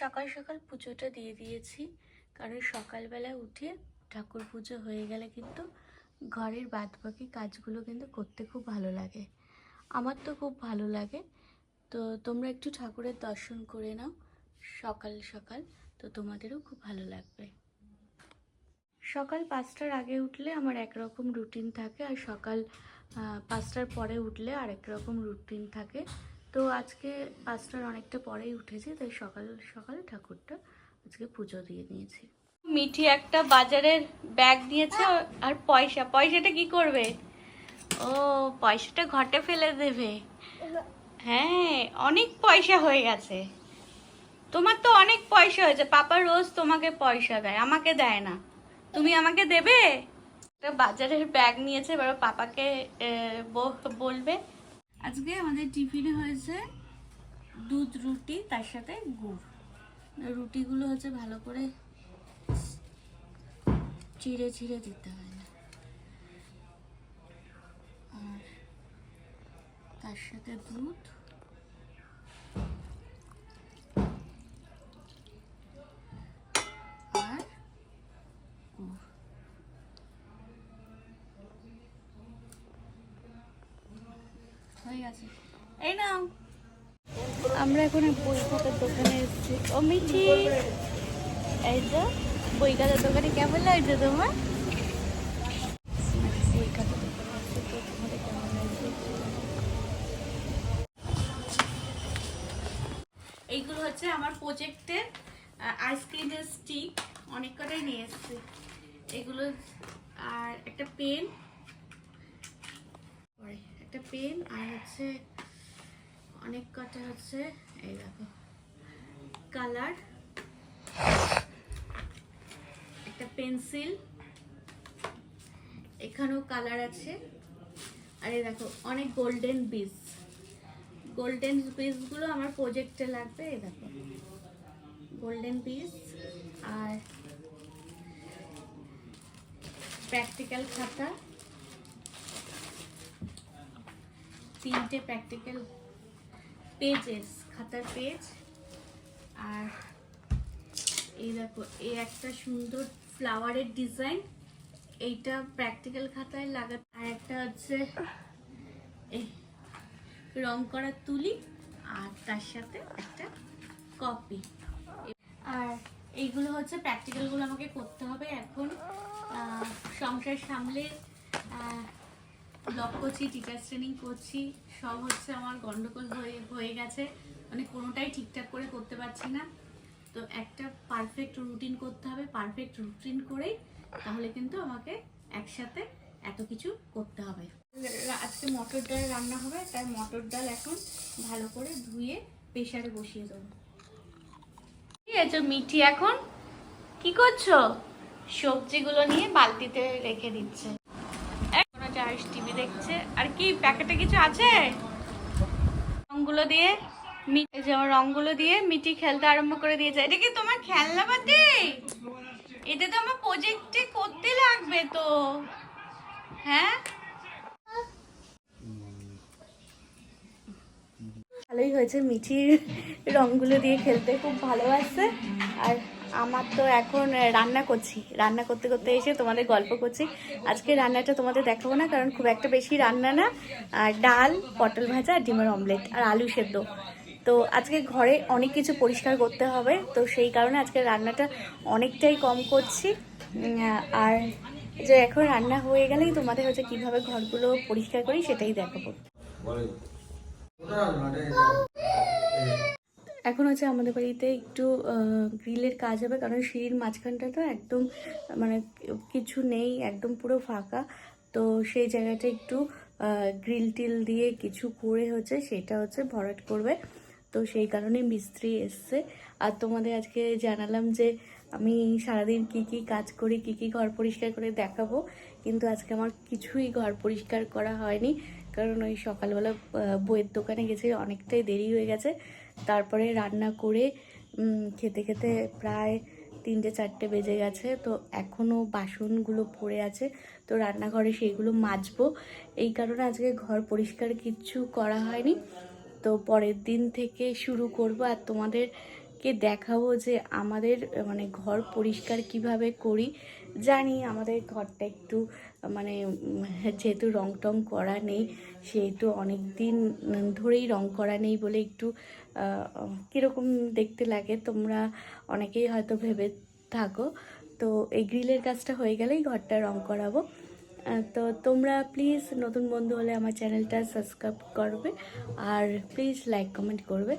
সকাল সকাল পুজোটা দিয়ে দিয়েছি, কারণ সকালবেলা উঠে ঠাকুর পুজো হয়ে গেলে কিন্তু ঘরের বাদবাকি কাজগুলো কিন্তু করতে খুব ভালো লাগে। আমার তো খুব ভালো লাগে। তো তোমরা একটু ঠাকুরের দর্শন করে নাও সকাল সকাল, তো তোমাদেরও খুব ভালো লাগবে। সকাল 5টার আগে উঠলে আমার একরকম রুটিন থাকে, আর সকাল 5টার পরে উঠলে আরেক রকম রুটিন থাকে। তো আজকে 5টার অনেকটা পরেই উঠেছি, তাই সকাল সকাল ঠাকুরটা আজকে পুজো দিয়ে নিয়েছি। মিঠি একটা বাজারের ব্যাগ নিয়েছে, আর পয়সাটা কি করবে? ও, পয়সাটা ঘটে ফেলে দেবে। হ্যাঁ, অনেক পয়সা হয়ে গেছে। তোমার তো অনেক পয়সা হয়েছে, পাপা রোজ তোমাকে পয়সা দেয়, আমাকে দেয় না। তুমি আমাকে দেবে? একটা বাজারের ব্যাগ নিয়েছে, এবার পাপাকে বলবে। আজকে আমাদের টিফিনে হয়েছে দুধ রুটি, তার সাথে গুড়। রুটিগুলো হচ্ছে ভালো করে চিড়ে চিড়ে দিতে হয় না, আর তার সাথে দুধ আর গুড়। হয়ে গেছে, এই নাও। আমরা এখন বই খাতার দোকানে এসেছি। ও মিঠি, এই তো বই খাতার দোকানে। কেমন লাগছে তোমার? বই খাতার দোকানে আসছে, তো তোমাদের কেমন লাগছে? এইগুলো হচ্ছে আমার প্রজেক্টের আইসক্রিমের স্টিক, অনেক কটাই নিয়ে এসেছি এগুলো। আর একটা পেন, আর হচ্ছে অনেক কটা হচ্ছে, এই দেখো কালার, একটা পেন্সিল, এখানেও কালার আছে। আর এই দেখো অনেক গোল্ডেন পিসগুলো আমার প্রজেক্টে লাগবে। এই দেখো গোল্ডেন পিস, আর প্র্যাকটিক্যাল খাতা, 3টে প্র্যাকটিক্যাল পেজেস, খাতার পেজ। আর এই দেখো এই একটা সুন্দর ফ্লাওয়ারের ডিজাইন, এইটা প্র্যাকটিক্যাল খাতায় লাগাতে। আর একটা হচ্ছে এই রং করার তুলি, আর তার সাথে একটা কপি। আর এইগুলো হচ্ছে প্র্যাকটিক্যালগুলো আমাকে করতে হবে এখন। সংসার সামলে ব্লগ করছি, টিচার্স ট্রেনিং করছি, সব হচ্ছে আমার গন্ডগোল হয়ে গেছে, মানে কোনোটাই ঠিকঠাক করে করতে পারছি না। তো একটা পারফেক্ট রুটিন করতে হবে, পারফেক্ট রুটিন করেই তাহলে কিন্তু আমাকে একসাথে এত কিছু করতে হবে। আজকে মটর ডাল রান্না হবে, তাই মটর ডাল এখন ভালো করে ধুয়ে প্রেসারে বসিয়ে দেবো। ঠিক আছে, মিঠি এখন কি করছো? সবজিগুলো নিয়ে বালতিতে রেখে দিচ্ছে। এখন হচ্ছে আয়ুষ টিভি দেখছে। আর কি প্যাকেটে কিছু আছে? রংগুলো দিয়ে, এই যে আমার রংগুলো দিয়ে মিঠি খেলতে আরম্ভ করে দিয়েছে। এটা কি তোমার খেলনা পাতি? এটা তো আমার প্রজেক্টে করতে লাগবে তো। হ্যাঁ, ভালোই হয়েছে। মিঠির রংগুলো দিয়ে খেলতে খুব ভালোবাসছে। আর আমার তো এখন রান্না করতে করতে এসে তোমাদের গল্প করছি। আজকে রান্নাটা তোমাদের দেখাবো না, কারণ খুব একটা বেশি রান্না না। আর ডাল, পটল ভাজা, ডিমের অমলেট আর আলু সেদ্ধ। তো আজকে ঘরে অনেক কিছু পরিষ্কার করতে হবে, তো সেই কারণে আজকে রান্নাটা অনেকটাই কম করছি। আর যে এখন রান্না হয়ে গেলেই তোমাদের হচ্ছে কিভাবে ঘরগুলো পরিষ্কার করি সেটাই দেখাবো। এখন হচ্ছে আমাদের বাড়িতে একটু গ্রিলের কাজ হবে, কারণ সিঁড়ির মাঝখানটা তো একদম মানে কিছু নেই, একদম পুরো ফাঁকা। তো সেই জায়গাটা একটু গ্রিল টিল দিয়ে কিছু করে হচ্ছে সেটা হচ্ছে ভরাট করবে। তো সেই কারণে মিস্ত্রি এসছে। আর তোমাদের আজকে জানালাম যে আমি সারাদিন কি কি কাজ করি, কি কি ঘর পরিষ্কার করে দেখাবো, কিন্তু আজকে আমার কিছুই ঘর পরিষ্কার করা হয়নি, কারণ ওই সকালবেলা বইয়ের দোকানে গেছে, অনেকটাই দেরি হয়ে গেছে। তারপরে রান্না করে খেতে খেতে প্রায় 3টে 4টে বেজে গেছে। তো এখনও বাসনগুলো পড়ে আছে, তো রান্নাঘরে সেইগুলো মাজবো। এই কারণে আজকে ঘর পরিষ্কার কিচ্ছু করা হয়নি। তো পরের দিন থেকে শুরু করব। আর তোমাদের তোমাদেরকে দেখাবো যে আমাদের মানে ঘর পরিষ্কার কিভাবে করি। জানি আমাদের ঘরটা একটু মানে যেহেতু রং টং করা নেই, সেহেতু অনেক দিন ধরেই রং করা নেই বলে একটু কীরকম দেখতে লাগে, তোমরা অনেকেই হয়তো ভেবে থাকো। তো এই গ্রিলের কাজটা হয়ে গেলেই ঘরটা রং করাবো। তো তোমরা প্লিজ নতুন বন্ধু হলে আমার চ্যানেলটা সাবস্ক্রাইব করবে, আর প্লিজ লাইক কমেন্ট করবে।